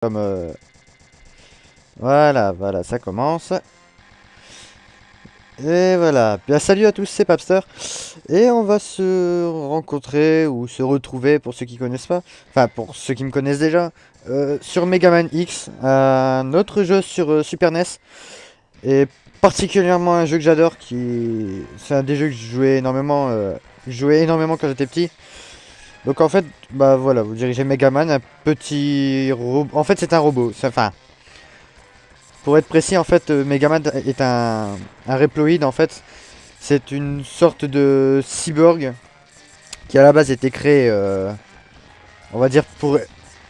Comme voilà, voilà, ça commence. Et voilà. Bien, salut à tous, c'est Papster. Et on va se rencontrer ou se retrouver pour ceux qui connaissent pas. Enfin, pour ceux qui me connaissent déjà. Sur Mega Man X, un autre jeu sur Super NES. Et particulièrement un jeu que j'adore. C'est un des jeux que je jouais énormément quand j'étais petit. Donc en fait, bah voilà, vous dirigez Mega Man, un petit robot. En fait, c'est un robot. Enfin, pour être précis, en fait, Megaman est un Reploid, en fait. C'est une sorte de cyborg qui à la base était créé, on va dire, pour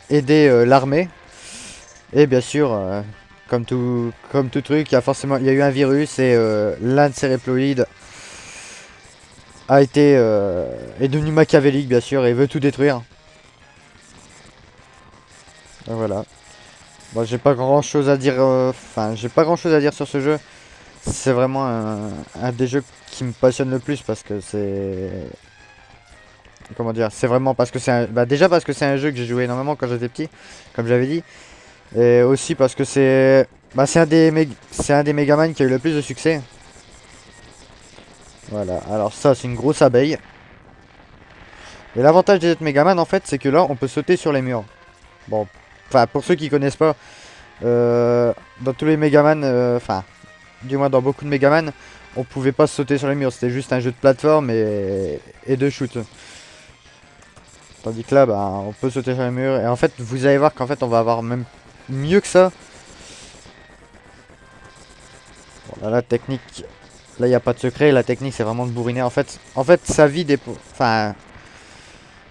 aider l'armée. Et bien sûr, comme tout truc, il y a eu un virus et l'un de ces Reploids est devenu machiavélique, bien sûr, et veut tout détruire. Donc voilà. Bon, j'ai pas grand chose à dire, enfin, j'ai pas grand chose à dire sur ce jeu. C'est vraiment un des jeux qui me passionne le plus parce que c'est... Comment dire? C'est vraiment parce que c'est un... Bah déjà parce que c'est un jeu que j'ai joué énormément quand j'étais petit, comme j'avais dit. Et aussi parce que c'est... Bah c'est un des Megaman qui a eu le plus de succès. Voilà, alors ça c'est une grosse abeille. Et l'avantage des autres Megaman en fait c'est que là on peut sauter sur les murs. Bon, enfin pour ceux qui connaissent pas, dans tous les Megaman, enfin du moins dans beaucoup de Megaman, on pouvait pas sauter sur les murs, c'était juste un jeu de plateforme et de shoot. Tandis que là, bah, on peut sauter sur les murs. Et en fait, vous allez voir qu'en fait, on va avoir même mieux que ça. Bon, là, la technique, là, il n'y a pas de secret. La technique, c'est vraiment de bourriner. En fait, sa vie dépend... Enfin,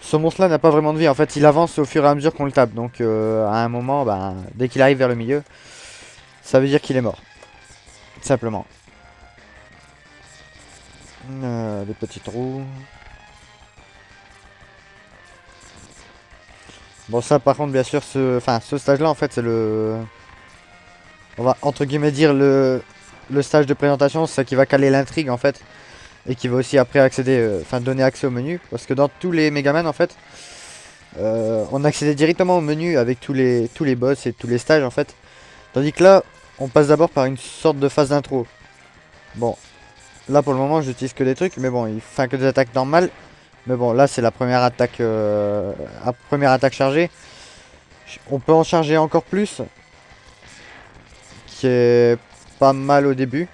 ce monstre-là n'a pas vraiment de vie. En fait, il avance au fur et à mesure qu'on le tape. Donc, à un moment, bah, dès qu'il arrive vers le milieu, ça veut dire qu'il est mort. Simplement. Les petits trous. Bon, ça, par contre, bien sûr, ce stage-là, en fait, c'est le... On va, entre guillemets, dire le stage de présentation. C'est ça qui va caler l'intrigue, en fait. Et qui va aussi après accéder, enfin donner accès au menu. Parce que dans tous les Megaman, en fait, on accédait directement au menu avec tous les boss et tous les stages, en fait. Tandis que là, on passe d'abord par une sorte de phase d'intro. Bon, là pour le moment, j'utilise que des trucs, mais bon, il fait que des attaques normales. Mais bon, là c'est la première attaque chargée. On peut en charger encore plus, qui est pas mal au début.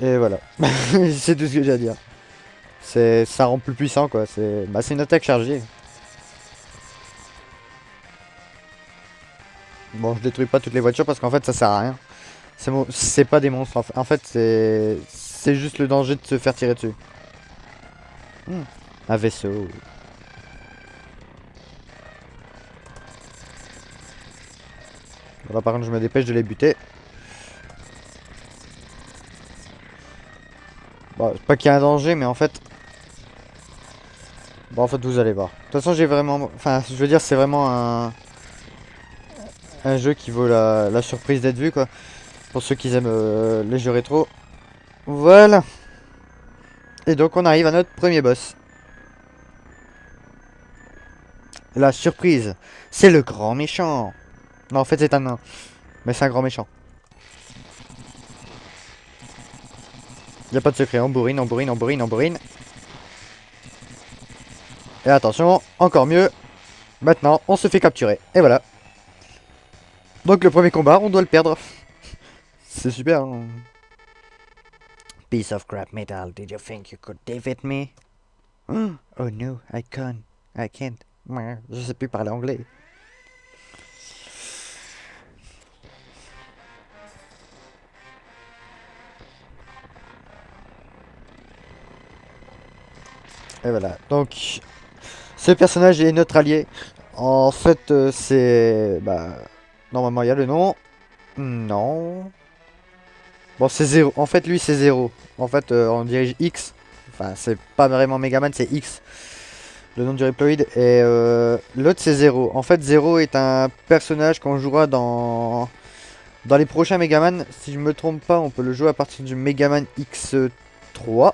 Et voilà, c'est tout ce que j'ai à dire. Ça rend plus puissant quoi. C'est une attaque chargée. Bon, je détruis pas toutes les voitures parce qu'en fait ça sert à rien. C'est pas des monstres. En fait, c'est juste le danger de se faire tirer dessus. Hmm, un vaisseau. Bon, là par contre je me dépêche de les buter. Bon, c'est pas qu'il y a un danger, mais en fait. Bon, en fait vous allez voir. De toute façon j'ai vraiment. Enfin, je veux dire c'est vraiment un jeu qui vaut la surprise d'être vu quoi. Pour ceux qui aiment les jeux rétro. Voilà. Et donc on arrive à notre premier boss. La surprise, c'est le grand méchant. Non, en fait c'est un nain, mais c'est un grand méchant. Y a pas de secret, on bourrine, on bourrine, on bourrine, on bourrine. Et attention, encore mieux. Maintenant, on se fait capturer. Et voilà. Donc le premier combat, on doit le perdre. C'est super. Hein. Piece of crap metal, did you think you could defeat me? Oh no, I can't. I can't. Je sais plus parler anglais. Et voilà. Donc, ce personnage est notre allié. En fait, c'est... Bah... Normalement, il y a le nom. Non. Bon, c'est zéro. En fait, lui, c'est zéro. En fait, on dirige X. Enfin, c'est pas vraiment Megaman, c'est X. Le nom du Reploid. Et l'autre, c'est zéro. En fait, zéro est un personnage qu'on jouera dans les prochains Megaman. Si je me trompe pas, on peut le jouer à partir du Megaman X3.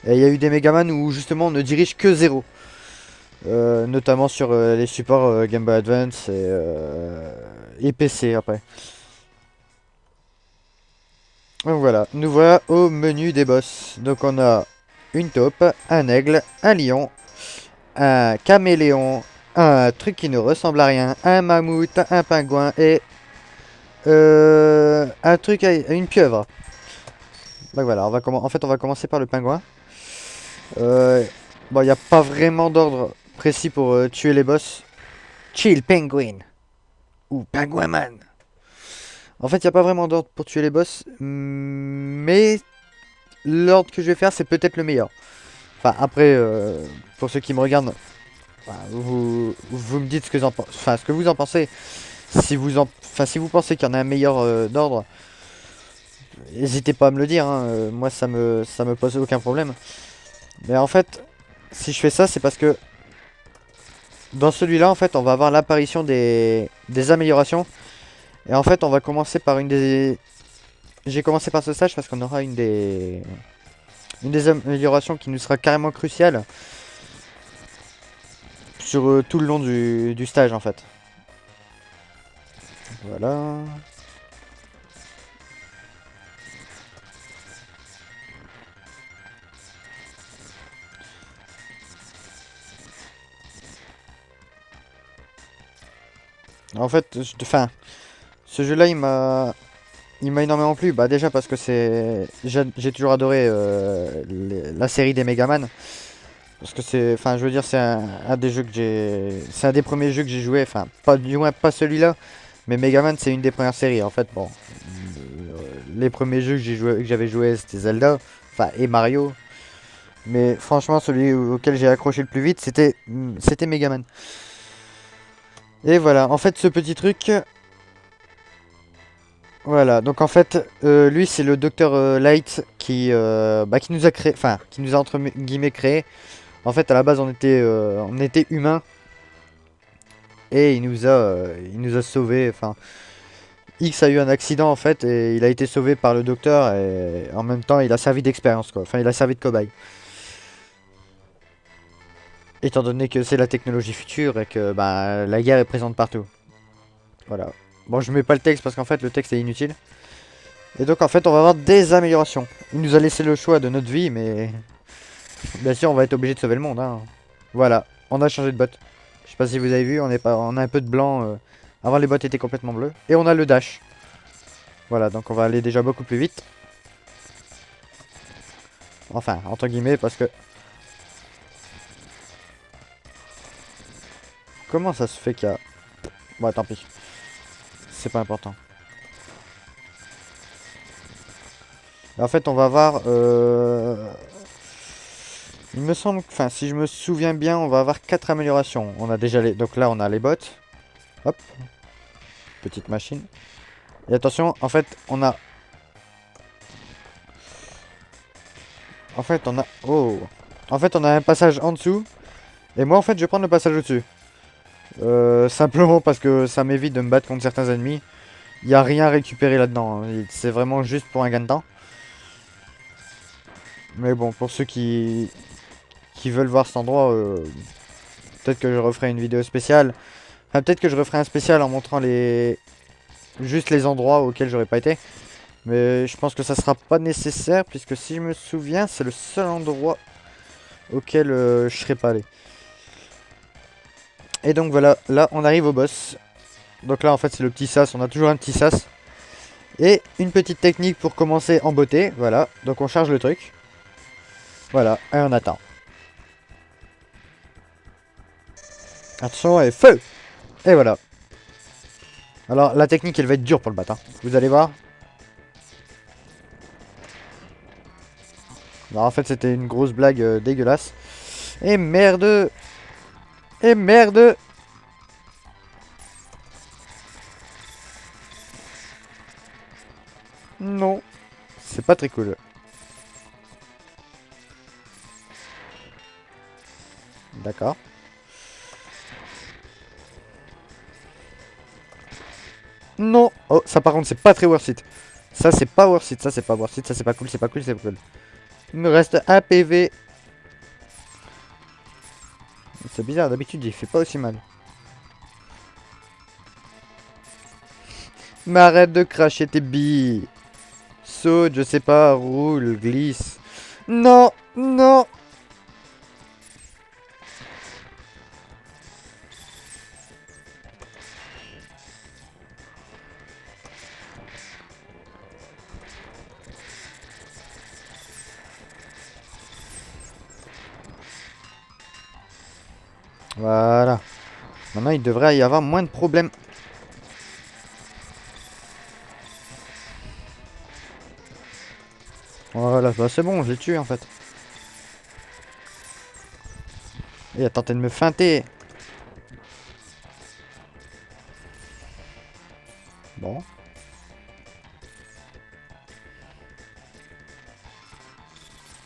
Et il y a eu des Megaman où justement on ne dirige que zéro. Notamment sur les supports Game Boy Advance et PC après. Donc voilà, nous voilà au menu des boss. Donc on a une taupe, un aigle, un lion, un caméléon, un truc qui ne ressemble à rien, un mammouth, un pingouin et un truc à une pieuvre. Donc voilà, en fait on va commencer par le pingouin. Bon, il n'y a pas vraiment d'ordre précis pour tuer les boss. Chill Penguin ou Penguin Man. En fait, il n'y a pas vraiment d'ordre pour tuer les boss, mais l'ordre que je vais faire, c'est peut-être le meilleur. Enfin, après, pour ceux qui me regardent, enfin, vous me dites ce que, ce que vous en pensez. Si vous pensez qu'il y en a un meilleur d'ordre, n'hésitez pas à me le dire. Hein. Moi, ça me pose aucun problème. Mais en fait, si je fais ça, c'est parce que dans celui-là, en fait, on va avoir l'apparition des améliorations. Et en fait, on va commencer par une des... J'ai commencé par ce stage parce qu'on aura une des améliorations qui nous sera carrément cruciale sur tout le long du stage, en fait. Voilà. En fait, enfin, ce jeu-là, il m'a énormément plu. Bah déjà parce que j'ai toujours adoré la série des Megaman. Parce que enfin, je veux dire, c'est un des jeux que c'est un des premiers jeux que j'ai joué. Enfin, pas du moins pas celui-là, mais Megaman, c'est une des premières séries. En fait, bon, les premiers jeux que j'avais joué, c'était Zelda, enfin et Mario. Mais franchement, celui auquel j'ai accroché le plus vite, c'était Megaman. Et voilà, en fait, ce petit truc, voilà, donc en fait, lui c'est le docteur Light qui nous a créé, enfin, qui nous a entre guillemets créé. En fait, à la base, on était humains et il nous a sauvés. Enfin, X a eu un accident en fait et il a été sauvé par le docteur et en même temps, il a servi d'expérience quoi. Enfin, il a servi de cobaye. Étant donné que c'est la technologie future et que bah, la guerre est présente partout. Voilà. Bon, je mets pas le texte parce qu'en fait, le texte est inutile. Et donc en fait on va avoir des améliorations. Il nous a laissé le choix de notre vie mais bien sûr on va être obligé de sauver le monde hein. Voilà, on a changé de bot. Je sais pas si vous avez vu, on a un peu de blanc. Avant les bots étaient complètement bleus. Et on a le dash. Voilà, donc on va aller déjà beaucoup plus vite. Enfin, entre guillemets parce que... Comment ça se fait qu'il y a... Bon tant pis. C'est pas important. En fait on va avoir... Il me semble, enfin si je me souviens bien, on va avoir 4 améliorations. On a déjà les, donc là on a les bots. Hop, petite machine. Et attention, en fait on a, oh, en fait on a un passage en dessous. Et moi en fait je vais prendre le passage au-dessus. Simplement parce que ça m'évite de me battre contre certains ennemis. Il n'y a rien à récupérer là-dedans. Hein. C'est vraiment juste pour un gain de temps. Mais bon, pour ceux qui veulent voir cet endroit, peut-être que je referai une vidéo spéciale. Enfin, peut-être que je referai un spécial en montrant juste les endroits auxquels j'aurais pas été. Mais je pense que ça sera pas nécessaire, puisque si je me souviens, c'est le seul endroit auquel je serais pas allé. Et donc voilà, là on arrive au boss. Donc là en fait c'est le petit sas, on a toujours un petit sas. Et une petite technique pour commencer en beauté, voilà. Donc on charge le truc. Voilà, et on attend. Attention et feu. Et voilà. Alors la technique elle va être dure pour le battre, hein. Vous allez voir. Alors, en fait c'était une grosse blague dégueulasse. Et merde. Et merde. Non. C'est pas très cool. D'accord. Non. Oh, ça par contre c'est pas très worth it. Ça c'est pas worth it, ça c'est pas worth it, ça c'est pas cool, c'est pas cool, c'est pas cool. Il me reste un PV. C'est bizarre, d'habitude il fait pas aussi mal. Mais arrête de cracher tes billes. Saute, je sais pas, roule, glisse. Non, non. Voilà. Maintenant, il devrait y avoir moins de problèmes. Voilà, bah c'est bon, je l'ai tué en fait. Il a tenté de me feinter. Bon.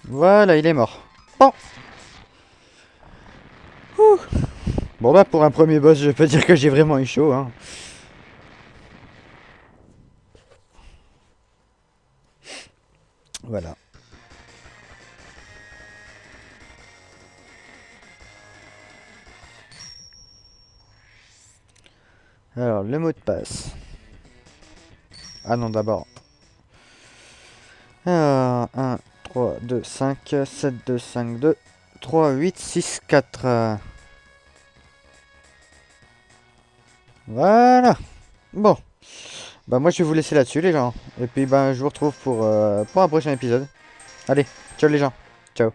Voilà, il est mort. Bon. Ouh. Bon bah pour un premier boss, je peux dire que j'ai vraiment eu chaud, hein. Voilà. Alors, le mot de passe. Ah non, d'abord. Alors, 1, 3, 2, 5, 7, 2, 5, 2, 3, 8, 6, 4. Voilà. Bon. Bah moi je vais vous laisser là-dessus les gens. Et puis ben je vous retrouve pour un prochain épisode. Allez, ciao les gens. Ciao.